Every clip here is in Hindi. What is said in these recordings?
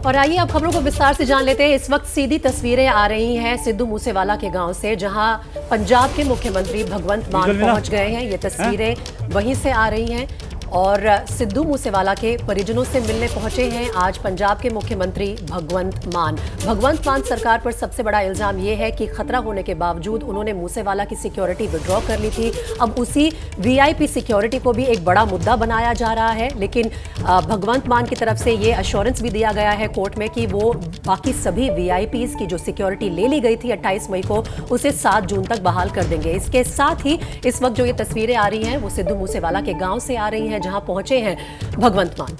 और आइए अब खबरों को विस्तार से जान लेते हैं। इस वक्त सीधी तस्वीरें आ रही हैं सिद्धू मूसेवाला के गांव से, जहां पंजाब के मुख्यमंत्री भगवंत मान पहुंच गए हैं। ये तस्वीरें वहीं से आ रही हैं और सिद्धू मूसेवाला के परिजनों से मिलने पहुंचे हैं आज पंजाब के मुख्यमंत्री भगवंत मान। भगवंत मान सरकार पर सबसे बड़ा इल्जाम यह है कि खतरा होने के बावजूद उन्होंने मूसेवाला की सिक्योरिटी विड्रॉ कर ली थी। अब उसी वीआईपी सिक्योरिटी को भी एक बड़ा मुद्दा बनाया जा रहा है, लेकिन भगवंत मान की तरफ से ये अश्योरेंस भी दिया गया है कोर्ट में कि वो बाकी सभी वीआईपीज की जो सिक्योरिटी ले ली गई थी 28 मई को, उसे 7 जून तक बहाल कर देंगे। इसके साथ ही इस वक्त जो ये तस्वीरें आ रही हैं वो सिद्धू मूसेवाला के गांव से आ रही हैं, जहां पहुंचे हैं भगवंत मान।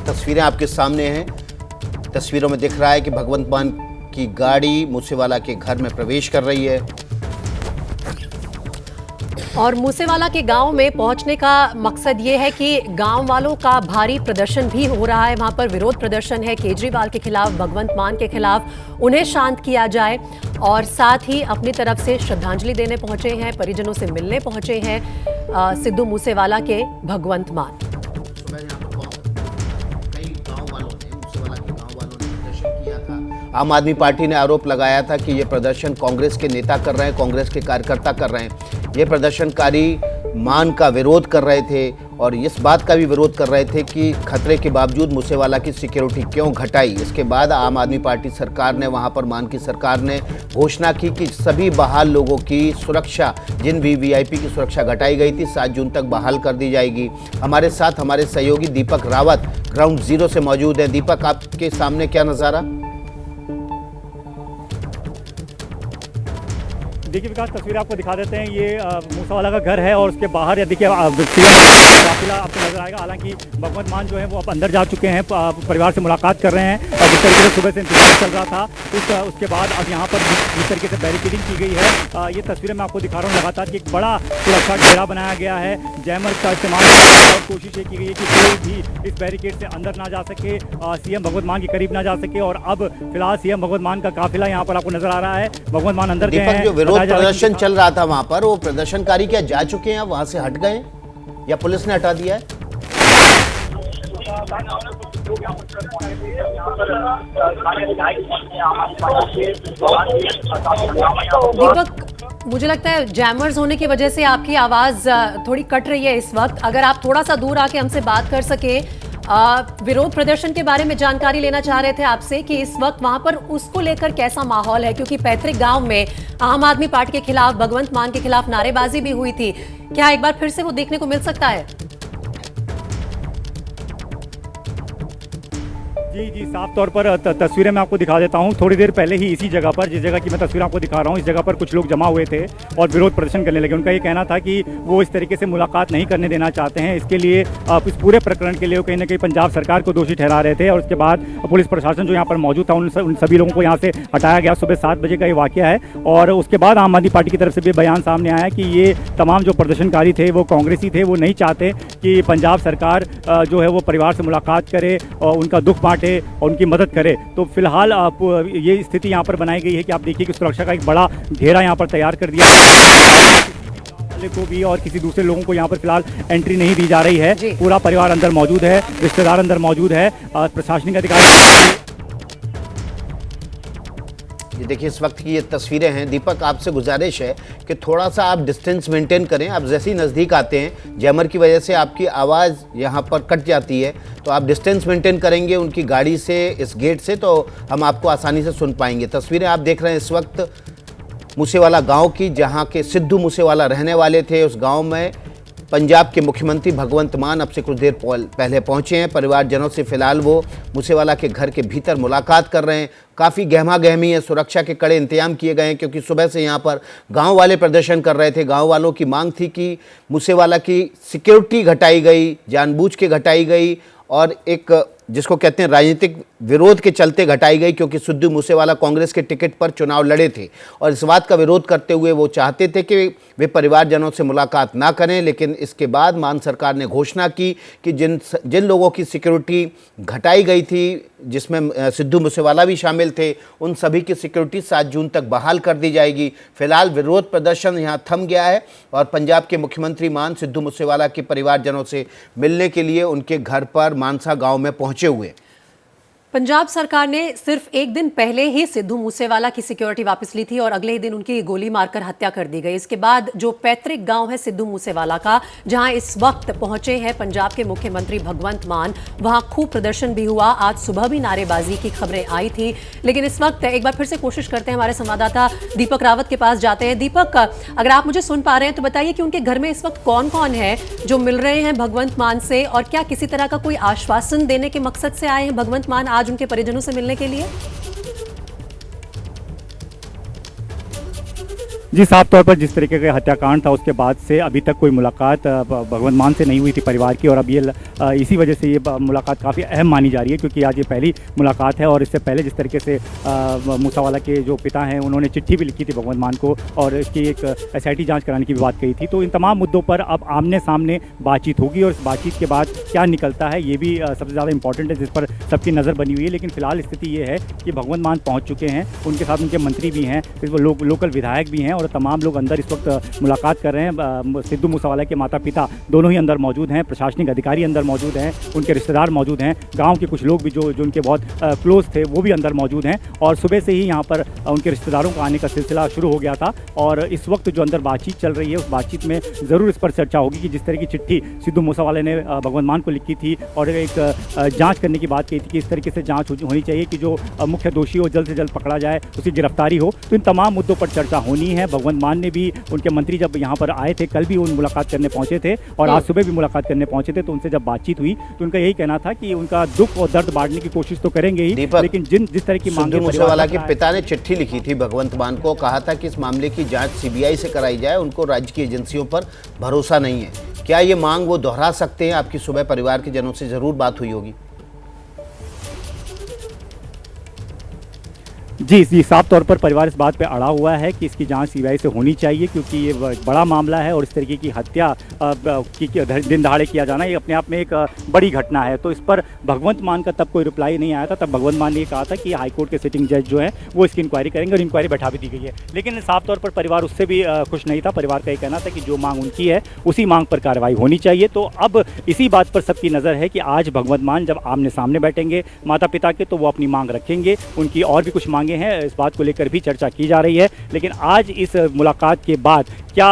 तस्वीरें आपके सामने हैं। तस्वीरों में दिख रहा है कि भगवंत मान की गाड़ी मूसेवाला के घर में प्रवेश कर रही है और मूसेवाला के गांव में पहुंचने का मकसद ये है कि गांव वालों का भारी प्रदर्शन भी हो रहा है। वहां पर विरोध प्रदर्शन है केजरीवाल के खिलाफ, भगवंत मान के खिलाफ। उन्हें शांत किया जाए और साथ ही अपनी तरफ से श्रद्धांजलि देने पहुंचे हैं, परिजनों से मिलने पहुंचे हैं सिद्धू मूसेवाला के भगवंत मान। आम आदमी पार्टी ने आरोप लगाया था कि ये प्रदर्शन कांग्रेस के नेता कर रहे हैं, कांग्रेस के कार्यकर्ता कर रहे हैं। ये प्रदर्शनकारी मान का विरोध कर रहे थे और इस बात का भी विरोध कर रहे थे कि खतरे के बावजूद मूसेवाला की सिक्योरिटी क्यों घटाई। इसके बाद आम आदमी पार्टी सरकार ने, वहां पर मान की सरकार ने घोषणा की कि सभी बहाल लोगों की सुरक्षा, जिन भी वीआईपी की सुरक्षा घटाई गई थी, 7 जून तक बहाल कर दी जाएगी। हमारे साथ हमारे सहयोगी दीपक रावत ग्राउंड जीरो से मौजूद है। दीपक, आपके सामने क्या नज़ारा? देखिए विकास, तस्वीर आपको दिखा देते हैं। ये मूसेवाला का घर है और उसके बाहर देखिए काफिला आपको नजर आएगा। हालांकि भगवंत मान जो है वो अब अंदर जा चुके हैं, परिवार से मुलाकात कर रहे हैं और जिस तरीके से सुबह से इंतजार चल रहा था उसके बाद अब यहाँ पर जिस तरीके से बैरिकेडिंग की गई है, ये तस्वीरें मैं आपको दिखा रहा हूँ लगातार कि एक बड़ा सुरक्षा घेरा बनाया गया है। जैमर का इस्तेमाल और कोशिश ये की गई है कि कोई भी इस बैरिकेड से अंदर ना जा सके, सीएम भगवंत मान के करीब ना जा सके। और अब फिलहाल सीएम भगवंत मान का काफिला यहाँ पर आपको नजर आ रहा है। भगवंत मान अंदर गए हैं। जो विरोध प्रदर्शन चल रहा था वहां पर, वो प्रदर्शनकारी क्या जा चुके हैं, वहां से हट गए या पुलिस ने हटा दिया है? दीपक, मुझे लगता है जैमर्स होने की वजह से आपकी आवाज थोड़ी कट रही है इस वक्त। अगर आप थोड़ा सा दूर आके हमसे बात कर सके। विरोध प्रदर्शन के बारे में जानकारी लेना चाह रहे थे आपसे कि इस वक्त वहां पर उसको लेकर कैसा माहौल है, क्योंकि पैतृक गांव में आम आदमी पार्टी के खिलाफ, भगवंत मान के खिलाफ नारेबाजी भी हुई थी। क्या एक बार फिर से वो देखने को मिल सकता है? जी, साफ तौर पर तस्वीरें मैं आपको दिखा देता हूं। थोड़ी देर पहले ही इसी जगह पर, जिस जगह की मैं तस्वीर आपको दिखा रहा हूं, इस जगह पर कुछ लोग जमा हुए थे और विरोध प्रदर्शन करने लगे। उनका ये कहना था कि वो इस तरीके से मुलाकात नहीं करने देना चाहते हैं। इसके लिए इस पूरे प्रकरण के लिए वो कहीं ना कहीं पंजाब सरकार को दोषी ठहरा रहे थे। और उसके बाद पुलिस प्रशासन जो यहाँ पर मौजूद था उन सभी लोगों को यहाँ से हटाया गया। सुबह 7 बजे का ये वाकया है और उसके बाद आम आदमी पार्टी की तरफ से भी बयान सामने आया कि ये तमाम जो प्रदर्शनकारी थे वो कांग्रेसी थे। वो नहीं चाहते कि पंजाब सरकार जो है वो परिवार से मुलाकात करे और उनका दुख बांटे और उनकी मदद करे। तो फिलहाल आप ये स्थिति यहाँ पर बनाई गई है कि आप देखिए कि सुरक्षा का एक बड़ा घेरा यहाँ पर तैयार कर दिया को भी और किसी दूसरे लोगों को यहाँ पर फिलहाल एंट्री नहीं दी जा रही है। पूरा परिवार अंदर मौजूद है, रिश्तेदार अंदर मौजूद है, प्रशासनिक अधिकारी। ये देखिए इस वक्त की ये तस्वीरें हैं। दीपक, आपसे गुजारिश है कि थोड़ा सा आप डिस्टेंस मेंटेन करें। आप जैसे ही नज़दीक आते हैं, जैमर की वजह से आपकी आवाज़ यहाँ पर कट जाती है, तो आप डिस्टेंस मेंटेन करेंगे उनकी गाड़ी से, इस गेट से, तो हम आपको आसानी से सुन पाएंगे। तस्वीरें आप देख रहे हैं इस वक्त मूसेवाला गांव की, जहां के सिद्धू मूसेवाला रहने वाले थे। उस गांव में पंजाब के मुख्यमंत्री भगवंत मान अब से कुछ देर पहले पहुंचे हैं। परिवारजनों से फिलहाल वो मूसेवाला के घर के भीतर मुलाकात कर रहे हैं। काफ़ी गहमा गहमी है, सुरक्षा के कड़े इंतजाम किए गए हैं, क्योंकि सुबह से यहाँ पर गांव वाले प्रदर्शन कर रहे थे। गांव वालों की मांग थी कि मूसेवाला की सिक्योरिटी घटाई गई, जानबूझ के घटाई गई और एक जिसको कहते हैं राजनीतिक विरोध के चलते घटाई गई, क्योंकि सिद्धू मूसेवाला कांग्रेस के टिकट पर चुनाव लड़े थे और इस बात का विरोध करते हुए वो चाहते थे कि वे परिवारजनों से मुलाकात ना करें। लेकिन इसके बाद मान सरकार ने घोषणा की कि जिन लोगों की सिक्योरिटी घटाई गई थी, जिसमें सिद्धू मूसेवाला भी शामिल थे, उन सभी की सिक्योरिटी 7 जून तक बहाल कर दी जाएगी। फिलहाल विरोध प्रदर्शन यहाँ थम गया है और पंजाब के मुख्यमंत्री मान सिद्धू मूसेवाला के परिवारजनों से मिलने के लिए उनके घर पर मानसा गाँव में पहुँचे हुए। पंजाब सरकार ने सिर्फ एक दिन पहले ही सिद्धू मूसेवाला की सिक्योरिटी वापस ली थी और अगले ही दिन उनकी गोली मारकर हत्या कर दी गई। इसके बाद जो पैतृक गांव है सिद्धू मूसेवाला का, जहां इस वक्त पहुंचे हैं पंजाब के मुख्यमंत्री भगवंत मान, वहां खूब प्रदर्शन भी हुआ। आज सुबह भी नारेबाजी की खबरें आई थी, लेकिन इस वक्त एक बार फिर से कोशिश करते हैं, हमारे संवाददाता दीपक रावत के पास जाते हैं। दीपक, अगर आप मुझे सुन पा रहे हैं तो बताइए कि उनके घर में इस वक्त कौन कौन है जो मिल रहे हैं भगवंत मान से, और क्या किसी तरह का कोई आश्वासन देने के मकसद से आए हैं भगवंत मान आज उनके परिजनों से मिलने के लिए? जी, साफ तौर पर जिस तरीके का हत्याकांड था उसके बाद से अभी तक कोई मुलाकात भगवंत मान से नहीं हुई थी परिवार की, और अब ये इसी वजह से ये मुलाकात काफ़ी अहम मानी जा रही है, क्योंकि आज ये पहली मुलाकात है। और इससे पहले जिस तरीके से मूसेवाला के जो पिता हैं उन्होंने चिट्ठी भी लिखी थी भगवंत मान को और इसकी एक SIT जांच कराने की भी बात कही थी। तो इन तमाम मुद्दों पर अब आमने सामने बातचीत होगी और इस बातचीत के बाद क्या निकलता है ये भी सबसे ज़्यादा इंपॉर्टेंट है, जिस पर सबकी नज़र बनी हुई है। लेकिन फिलहाल स्थिति ये है कि भगवंत मान पहुँच चुके हैं, उनके साथ उनके मंत्री भी हैं, लोकल विधायक भी हैं और तमाम लोग अंदर इस वक्त मुलाकात कर रहे हैं। सिद्धू मूसेवाला के माता पिता दोनों ही अंदर मौजूद हैं, प्रशासनिक अधिकारी अंदर मौजूद हैं, उनके रिश्तेदार मौजूद हैं, गांव के कुछ लोग भी जो उनके बहुत क्लोज थे वो भी अंदर मौजूद हैं। और सुबह से ही यहां पर उनके रिश्तेदारों का आने का सिलसिला शुरू हो गया था और इस वक्त जो अंदर बातचीत चल रही है उस बातचीत में ज़रूर इस पर चर्चा होगी कि जिस तरह की चिट्ठी सिद्धू मूसेवाला ने भगवंत मान को लिखी थी और एक जाँच करने की बात कही थी कि इस तरीके से जाँच होनी चाहिए कि जो मुख्य दोषी हो जल्द से जल्द पकड़ा जाए, उसकी गिरफ्तारी हो। तो इन तमाम मुद्दों पर चर्चा होनी है। भगवंत मान ने भी, उनके मंत्री जब यहाँ पर आए थे, कल भी वो मुलाकात करने पहुँचे थे और आज सुबह भी मुलाकात करने पहुँचे थे, तो उनसे जब बातचीत हुई तो उनका यही कहना था कि उनका दुख और दर्द बांटने की कोशिश तो करेंगे ही, लेकिन जिस तरह की मांगे मूसेवाला के पिता ने चिट्ठी लिखी थी भगवंत मान को, कहा था कि इस मामले की जांच CBI से कराई जाए, उनको राज्य की एजेंसियों पर भरोसा नहीं है। क्या ये मांग वो दोहरा सकते हैं? आपकी सुबह परिवार के जनों से जरूर बात हुई होगी। जी, साफ तौर पर परिवार इस बात पे अड़ा हुआ है कि इसकी जांच CBI से होनी चाहिए, क्योंकि ये बड़ा मामला है और इस तरीके की हत्या की दिन दहाड़े किया जाना ये अपने आप में एक बड़ी घटना है। तो इस पर भगवंत मान का तब कोई रिप्लाई नहीं आया था। तब भगवंत मान ने कहा था कि हाईकोर्ट के सिटिंग जज जो है वो इसकी इंक्वायरी करेंगे और इंक्वायरी बैठा भी दी गई है। लेकिन साफ तौर पर परिवार उससे भी खुश नहीं था। परिवार का ये कहना था कि जो मांग उनकी है उसी मांग पर कार्रवाई होनी चाहिए। तो अब इसी बात पर सबकी नज़र है कि आज भगवंत मान जब आमने सामने बैठेंगे माता पिता के, तो वो अपनी मांग रखेंगे। उनकी और भी कुछ मांगे हैं, इस बात को लेकर भी चर्चा की जा रही है। लेकिन आज इस मुलाकात के बाद क्या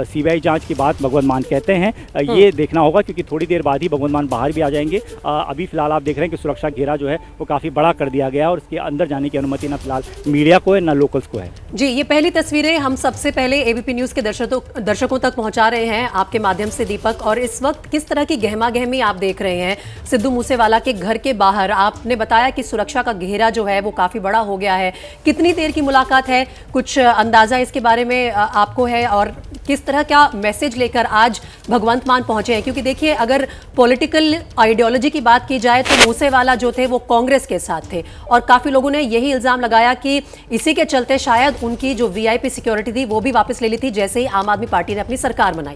CBI जांच की बात भगवंत मान कहते हैं ये देखना होगा, क्योंकि थोड़ी देर बाद ही भगवंत मान बाहर भी आ जाएंगे। अभी फिलहाल आप देख रहे हैं कि सुरक्षा घेरा जो है वो काफ़ी बड़ा कर दिया गया है और इसके अंदर जाने की अनुमति ना फिलहाल मीडिया को है ना लोकल्स को है। जी, ये पहली तस्वीरें हम सबसे पहले ABP न्यूज़ के दर्शकों तक पहुंचा रहे हैं आपके माध्यम से दीपक। और इस वक्त किस तरह की गहमा गहमी आप देख रहे हैं सिद्धू मूसेवाला के घर के बाहर। आपने बताया कि सुरक्षा का घेरा जो है वो काफ़ी बड़ा हो गया है। कितनी देर की मुलाकात है, कुछ अंदाज़ा इसके बारे में आपको है, और किस तरह का मैसेज लेकर आज भगवंत मान पहुंचे हैं? क्योंकि देखिए, अगर पॉलिटिकल आइडियोलॉजी की बात की जाए तो मूसेवाला जो थे वो कांग्रेस के साथ थे और काफ़ी लोगों ने यही इल्ज़ाम लगाया कि इसी के चलते शायद उनकी जो VIP सिक्योरिटी थी वो भी वापस ले ली थी जैसे ही आम आदमी पार्टी ने अपनी सरकार बनाई।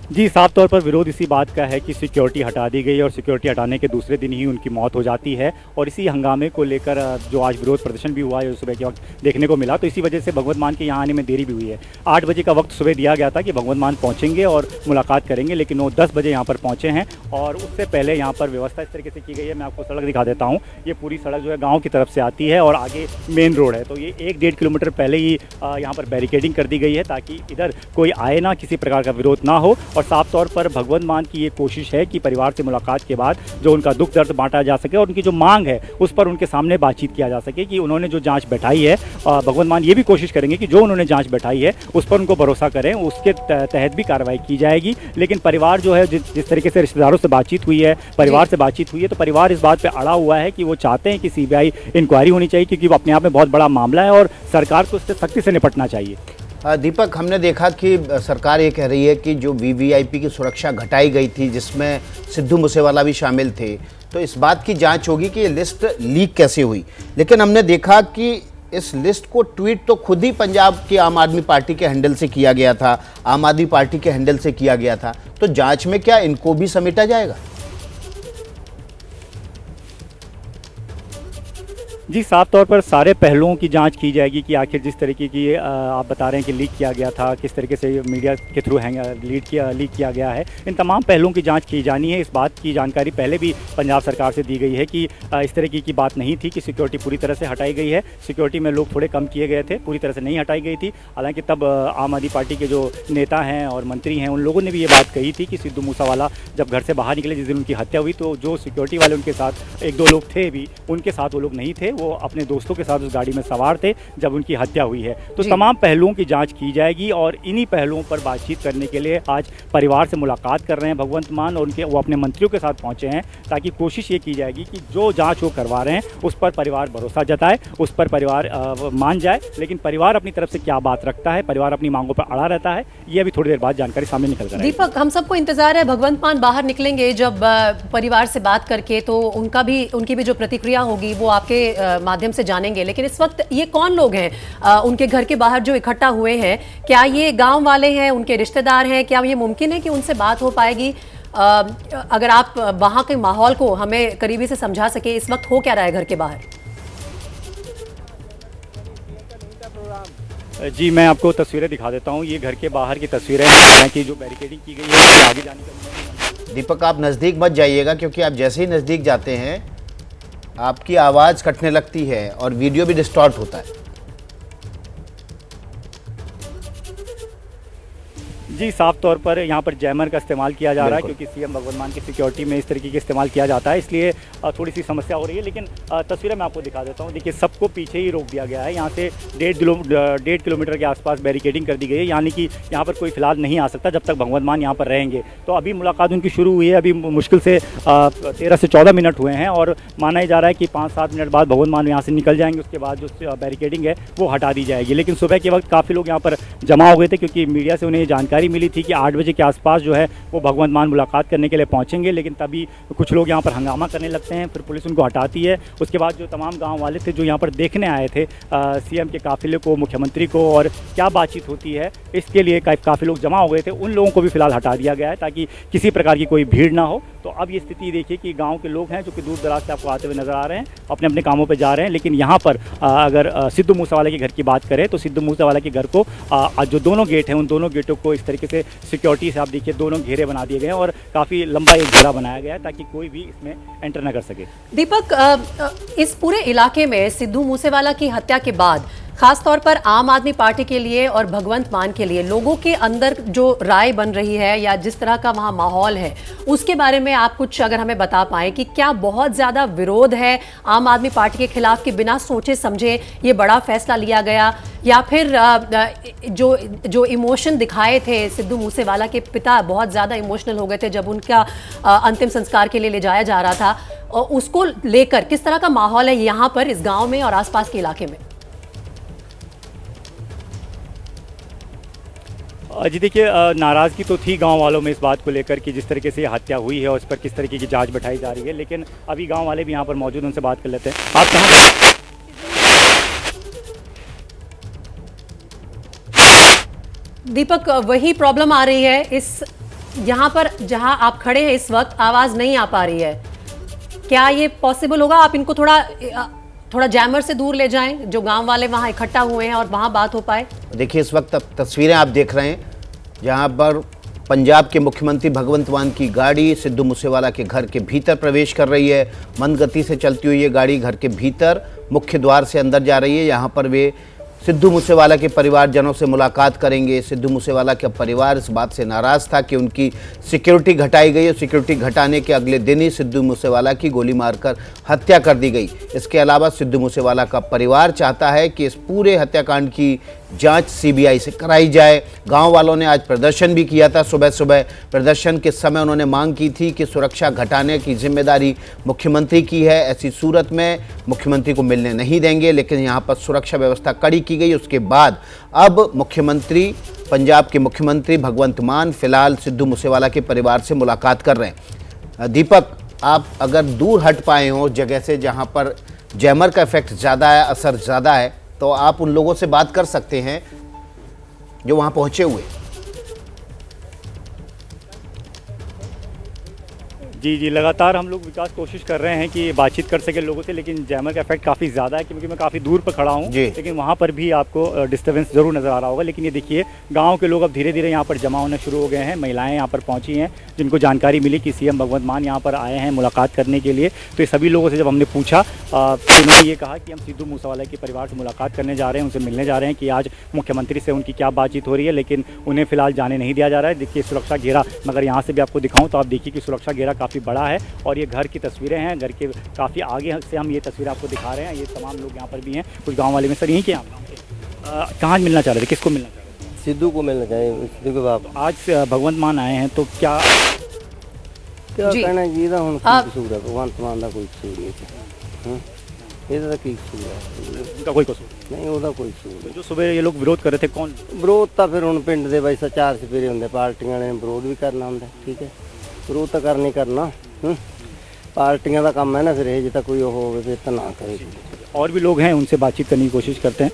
जी, साफ तौर पर विरोध इसी बात का है कि सिक्योरिटी हटा दी गई और सिक्योरिटी हटाने के दूसरे दिन ही उनकी मौत हो जाती है। और इसी हंगामे को लेकर जो आज विरोध प्रदर्शन भी हुआ है सुबह के वक्त देखने को मिला, तो इसी वजह से भगवंत मान के यहाँ आने में देरी भी हुई है। 8 बजे का वक्त सुबह दिया गया था कि भगवंत मान पहुँचेंगे और मुलाकात करेंगे, लेकिन वो 10 बजे यहाँ पर पहुँचे हैं। और उससे पहले यहाँ पर व्यवस्था इस तरीके से की गई है, मैं आपको सड़क दिखा देता हूँ। ये पूरी सड़क जो है गाँव की तरफ से आती है और आगे मेन रोड है, तो ये 1-1.5 किलोमीटर पहले ही यहाँ पर बैरिकेडिंग कर दी गई है ताकि इधर कोई आए ना, किसी प्रकार का विरोध ना हो। और साफ तौर पर भगवंत मान की ये कोशिश है कि परिवार से मुलाकात के बाद जो उनका दुख दर्द बांटा जा सके और उनकी जो मांग है उस पर उनके सामने बातचीत किया जा सके कि उन्होंने जो जांच बैठाई है, भगवंत मान ये भी कोशिश करेंगे कि जो उन्होंने जांच बैठाई है उस पर उनको भरोसा करें, उसके तहत भी कार्रवाई की जाएगी। लेकिन परिवार जो है जिस तरीके से रिश्तेदारों से बातचीत हुई है, परिवार से बातचीत हुई है, तो परिवार इस बात पर अड़ा हुआ है कि वो चाहते हैं कि CBI इंक्वायरी होनी चाहिए, क्योंकि वो अपने आप में बहुत बड़ा मामला है और सरकार को उससे सख्ती से निपटना चाहिए। दीपक, हमने देखा कि सरकार ये कह रही है कि जो VVIP की सुरक्षा घटाई गई थी जिसमें सिद्धू मूसेवाला भी शामिल थे, तो इस बात की जांच होगी कि ये लिस्ट लीक कैसे हुई। लेकिन हमने देखा कि इस लिस्ट को ट्वीट तो खुद ही पंजाब की आम आदमी पार्टी के हैंडल से किया गया था, आम आदमी पार्टी के हैंडल से किया गया था, तो जांच में क्या इनको भी समेटा जाएगा? जी, साफ तौर पर सारे पहलुओं की जांच की जाएगी कि आखिर जिस तरीके की आप बता रहे हैं कि लीक किया गया था, किस तरीके से मीडिया के थ्रू लीक किया गया है, इन तमाम पहलुओं की जांच की जानी है। इस बात की जानकारी पहले भी पंजाब सरकार से दी गई है कि इस तरीके की बात नहीं थी कि सिक्योरिटी पूरी तरह से हटाई गई है। सिक्योरिटी में लोग थोड़े कम किए गए थे, पूरी तरह से नहीं हटाई गई थी। हालांकि तब आम आदमी पार्टी के जो नेता हैं और मंत्री हैं, उन लोगों ने भी ये बात कही थी कि सिद्धू मूसेवाला जब घर से बाहर निकले जिस दिन उनकी हत्या हुई, तो जो सिक्योरिटी वाले उनके साथ एक दो लोग थे भी, उनके साथ वो लोग नहीं थे, वो अपने दोस्तों के साथ उस गाड़ी में सवार थे जब उनकी हत्या हुई है। तो तमाम पहलुओं की जांच की जाएगी और इन्हीं पहलुओं पर बातचीत करने के लिए आज परिवार से मुलाकात कर रहे हैं भगवंत मान, और वो अपने मंत्रियों के साथ पहुंचे हैं ताकि कोशिश ये की जाएगी कि जो जांच वो करवा रहे हैं उस पर परिवार भरोसा जताए, उस पर परिवार मान जाए। लेकिन परिवार अपनी तरफ से क्या बात रखता है, परिवार अपनी मांगों पर अड़ा रहता है, ये अभी थोड़ी देर बाद जानकारी सामने निकल कर आएगी। दीपक, हम सबको इंतजार है भगवंत मान बाहर निकलेंगे जब परिवार से बात करके, तो उनकी भी जो प्रतिक्रिया होगी वो आपके माध्यम से जानेंगे। लेकिन इस वक्त ये कौन लोग हैं उनके घर के बाहर जो इकट्ठा हुए हैं? क्या ये गांव वाले हैं, उनके रिश्तेदार हैं? क्या ये मुमकिन है कि उनसे बात हो पाएगी? अगर आप वहां के माहौल को हमें करीबी से समझा सके, इस वक्त हो क्या रहा है घर के बाहर? जी, मैं आपको तस्वीरें दिखा देता हूँ। ये घर के बाहर की तस्वीरें हैं कि जो बैरिकेडिंग की गई है, आगे जाने का। दीपक, आप नज़दीक मत जाइएगा, क्योंकि आप जैसे ही नज़दीक जाते हैं आपकी आवाज़ कटने लगती है और वीडियो भी डिस्टॉर्ट होता है। जी, साफ तौर पर यहाँ पर जैमर का इस्तेमाल किया जा रहा है, क्योंकि सीएम भगवंत मान की सिक्योरिटी में इस तरीके का इस्तेमाल किया जाता है, इसलिए थोड़ी सी समस्या हो रही है। लेकिन तस्वीरें मैं आपको दिखा देता हूँ। देखिए, सबको पीछे ही रोक दिया गया है। यहाँ से 1.5 किलोमीटर के आसपास बैरिकेडिंग कर दी गई है, यानी कि यहाँ पर कोई फिलहाल नहीं आ सकता जब तक भगवंत मान यहाँ पर रहेंगे। तो अभी मुलाकात उनकी शुरू हुई है, अभी मुश्किल से 13 से 14 मिनट हुए हैं और माना जा रहा है कि 5-7 मिनट बाद भगवंत मान यहाँ से निकल जाएंगे। उसके बाद जो बैरिकेडिंग है वो हटा दी जाएगी। लेकिन सुबह के वक्त काफ़ी लोग यहाँ पर जमा हो गए थे, क्योंकि मीडिया से उन्हें जानकारी मिली थी कि 8 बजे के आसपास जो है वो भगवंत मान मुलाकात करने के लिए पहुंचेंगे। लेकिन तभी कुछ लोग यहाँ पर हंगामा करने लगते हैं, फिर पुलिस उनको हटाती है। उसके बाद जो तमाम गांव वाले थे जो यहाँ पर देखने आए थे सीएम के काफिले को, मुख्यमंत्री को, और क्या बातचीत होती है इसके लिए काफ़ी लोग जमा हो गए थे, उन लोगों को भी फिलहाल हटा दिया गया है ताकि किसी प्रकार की कोई भीड़ ना हो। तो अब ये स्थिति देखिए कि गाँव के लोग हैं जो कि दूर दराज से आपको आते हुए नजर आ रहे हैं, अपने अपने कामों पर जा रहे हैं। लेकिन यहाँ पर अगर सिद्धू मूसेवाला के घर की बात करें तो सिद्धू मूसेवाला के घर को जो दोनों गेट हैं उन दोनों गेटों को इस तरीके से सिक्योरिटी से आप देखिए दोनों घेरे बना दिए गए हैं और काफ़ी लंबा एक घेरा बनाया गया है ताकि कोई भी इसमें एंटर न कर सके। दीपक, इस पूरे इलाके में सिद्धू मूसेवाला की हत्या के बाद खासतौर पर आम आदमी पार्टी के लिए और भगवंत मान के लिए लोगों के अंदर जो राय बन रही है या जिस तरह का वहाँ माहौल है, उसके बारे में आप कुछ अगर हमें बता पाएं कि क्या बहुत ज़्यादा विरोध है आम आदमी पार्टी के खिलाफ कि बिना सोचे समझे ये बड़ा फैसला लिया गया, या फिर जो इमोशन दिखाए थे सिद्धू मूसेवाला के पिता बहुत ज़्यादा इमोशनल हो गए थे जब उनका अंतिम संस्कार के लिए ले जाया जा रहा था, और उसको लेकर किस तरह का माहौल है यहाँ पर इस गाँव में और आसपास के इलाके में? जी देखिए, नाराज़गी तो थी गांव वालों में इस बात को लेकर कि जिस तरीके से ये हत्या हुई है और इस पर किस तरीके की जांच बैठाई जा रही है। लेकिन अभी गांव वाले भी यहाँ पर मौजूद, उनसे बात कर लेते हैं। आप कहाँ? दीपक, वही प्रॉब्लम आ रही है इस यहाँ पर जहाँ आप खड़े हैं इस वक्त, आवाज़ नहीं आ पा रही है। क्या ये पॉसिबल होगा आप इनको थोड़ा जैमर से दूर ले जाएं, जो गांव वाले वहां इकट्ठा हुए हैं, और वहां बात हो पाए? देखिए, इस वक्त तस्वीरें आप देख रहे हैं जहां पर पंजाब के मुख्यमंत्री भगवंत मान की गाड़ी सिद्धू मूसेवाला के घर के भीतर प्रवेश कर रही है। मंद गति से चलती हुई ये गाड़ी घर के भीतर मुख्य द्वार से अंदर जा रही है। यहाँ पर वे सिद्धू मूसेवाला के परिवारजनों से मुलाकात करेंगे। सिद्धू मूसेवाला का परिवार इस बात से नाराज़ था कि उनकी सिक्योरिटी घटाई गई और सिक्योरिटी घटाने के अगले दिन ही सिद्धू मूसेवाला की गोली मारकर हत्या कर दी गई। इसके अलावा सिद्धू मूसेवाला का परिवार चाहता है कि इस पूरे हत्याकांड की जांच सीबीआई से कराई जाए। गांव वालों ने आज प्रदर्शन भी किया था। सुबह सुबह प्रदर्शन के समय उन्होंने मांग की थी कि सुरक्षा घटाने की जिम्मेदारी मुख्यमंत्री की है, ऐसी सूरत में मुख्यमंत्री को मिलने नहीं देंगे। लेकिन यहाँ पर सुरक्षा व्यवस्था कड़ी की गई। उसके बाद अब मुख्यमंत्री, पंजाब के मुख्यमंत्री भगवंत मान फिलहाल सिद्धू मूसेवाला के परिवार से मुलाकात कर रहे हैं। दीपक, आप अगर दूर हट पाए हो जगह से जहाँ पर जैमर का इफेक्ट ज़्यादा है, असर ज़्यादा है, तो आप उन लोगों से बात कर सकते हैं जो वहाँ पहुँचे हुए। जी, लगातार हम लोग विकास कोशिश कर रहे हैं कि बातचीत कर सके लोगों से, लेकिन जैमर का इफेक्ट काफ़ी ज़्यादा है क्योंकि मैं काफ़ी दूर पर खड़ा हूँ, लेकिन वहाँ पर भी आपको डिस्टर्बेंस ज़रूर नज़र आ रहा होगा। लेकिन ये देखिए, गाँव के लोग अब धीरे धीरे यहाँ पर जमा होना शुरू हो गए हैं। महिलाएँ यहाँ पर पहुँची हैं, जिनको जानकारी मिली कि सीएम भगवंत मान यहाँ पर आए हैं मुलाकात करने के लिए। तो ये सभी लोगों से जब हमने पूछा तो उन्होंने ये कहा कि हम सिद्धू मूसेवाला के परिवार से मुलाकात करने जा रहे हैं, उनसे मिलने जा रहे हैं कि आज मुख्यमंत्री से उनकी क्या बातचीत हो रही है, लेकिन उन्हें फिलहाल जाने नहीं दिया जा रहा है। देखिए सुरक्षा घेरा, मगर यहाँ से भी आपको दिखाऊँ तो आप देखिए कि सुरक्षा घेरा काफ़ी बड़ा है और ये घर की तस्वीरें हैं। घर के काफ़ी आगे से हम ये तस्वीरें आपको दिखा रहे हैं। ये तमाम लोग यहाँ पर भी हैं, कुछ गाँव वाले में। सर यहीं के आप कहाँ मिलना चाह रहे थे, किसको मिलना चाह रहे थे? सिद्धू को मिलना चाहिए, सिद्धू के बाप। आज भगवंत मान आए हैं तो क्या कहना जी ਹੁਣ ਕੀ ਕਸੂਰ ਹੈ ਭਗਵੰਤ ਮਾਨ ਦਾ ਕੋਈ ਕਸੂਰ ਨਹੀਂ ਇਹਦਾ ਤਾਂ ਕੀ ਕਸੂਰ ਹੈ उनका कोई कसूर ਨਹੀਂ ਉਹਦਾ ਕੋਈ ਕਸੂਰ नहीं? जो सुबह ये लोग विरोध कर रहे थे, कौन? ਵਿਰੋਧ ਤਾਂ ਫਿਰ ਹੁਣ ਪਿੰਡ ਦੇ ਬਾਈ ਚਾਰ ਸਪੇਰੇ ਹੁੰਦੇ, ਪਾਰਟੀਆਂ ਨੇ ਵਿਰੋਧ ਵੀ ਕਰਨਾ ਹੁੰਦਾ, ਠੀਕ ਹੈ ਵਿਰੋਧ ਤਾਂ ਕਰਨੀ ਕਰਨਾ। ਪਾਰਟੀਆਂ ਦਾ ਕੰਮ ਹੈ ਨਾ, ਫਿਰ ਇਹ ਜੇ ਤਾਂ ਕੋਈ ਉਹ ਹੋਵੇ ਫਿਰ ਤਾਂ ਨਾ ਕਰੇ। और भी लोग हैं, उनसे बातचीत करने की कोशिश करते हैं।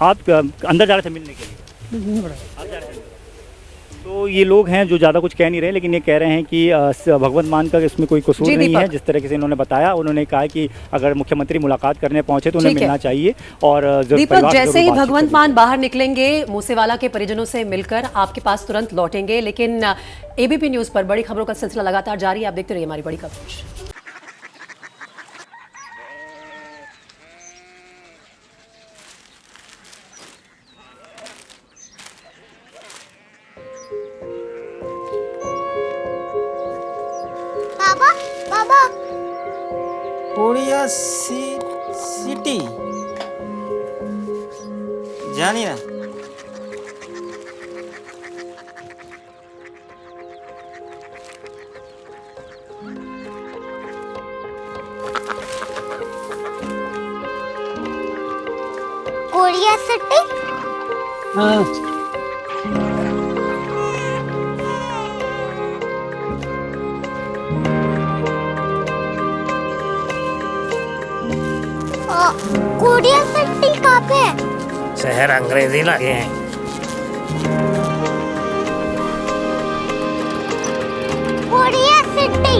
आप अंदर जा रहे थे मिलने के लिए? आप जा रहे थे। तो ये लोग हैं जो ज़्यादा कुछ कह नहीं रहे, लेकिन ये कह रहे हैं कि भगवंत मान का इसमें कोई कसूर नहीं है। जिस तरह से इन्होंने बताया, उन्होंने कहा कि अगर मुख्यमंत्री मुलाकात करने पहुंचे तो उन्हें मिलना चाहिए। और दीपक, जैसे ही भगवंत मान बाहर निकलेंगे, मूसेवाला के परिजनों से मिलकर आपके पास तुरंत लौटेंगे। लेकिन एबीपी न्यूज़ पर बड़ी खबरों का सिलसिला लगातार जारी है। आप देखते रहिए हमारी बड़ी खबर। बाबा कोरिया सिटी जानी ना कोरिया सिटी। हाँ कोरिया सिटी कहाँ पे है? शहर अंग्रेजी लगे हैं। Korea city.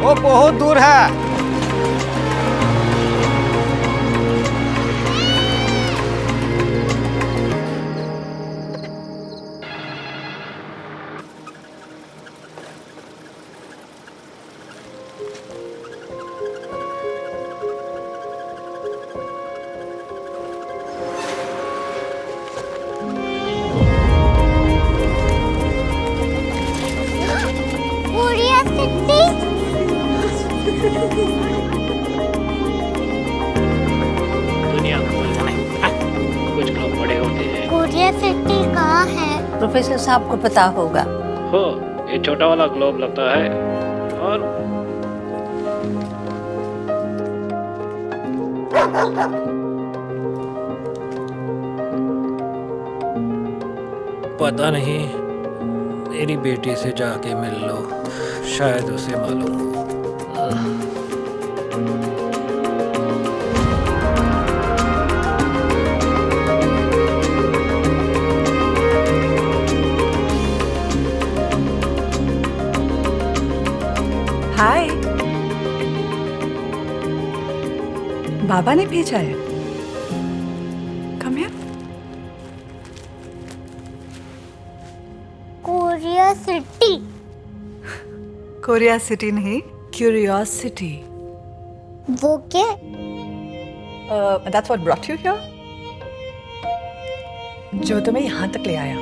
वो बहुत दूर है। Korea city. दुनिया को कुछ लोग बड़े होते हैं। कोरिया सिटी कहाँ है? प्रोफेसर साहब को पता होगा। हो, ये छोटा वाला ग्लोब लगता है और पता नहीं, मेरी बेटी से जाके मिल लो, शायद उसे मालूम हो। हाय, बाबा ने भेजा है। Come here. Korea city. Korea city नहीं, क्यूरियोसिटी। वो क्या? That's what brought you here? जो तुम्हें यहाँ तक ले आया।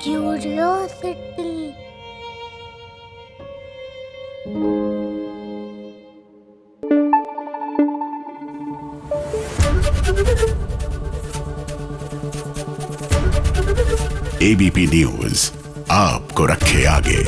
क्यूरियोसिटी। एबीपी न्यूज आपको रखे आगे।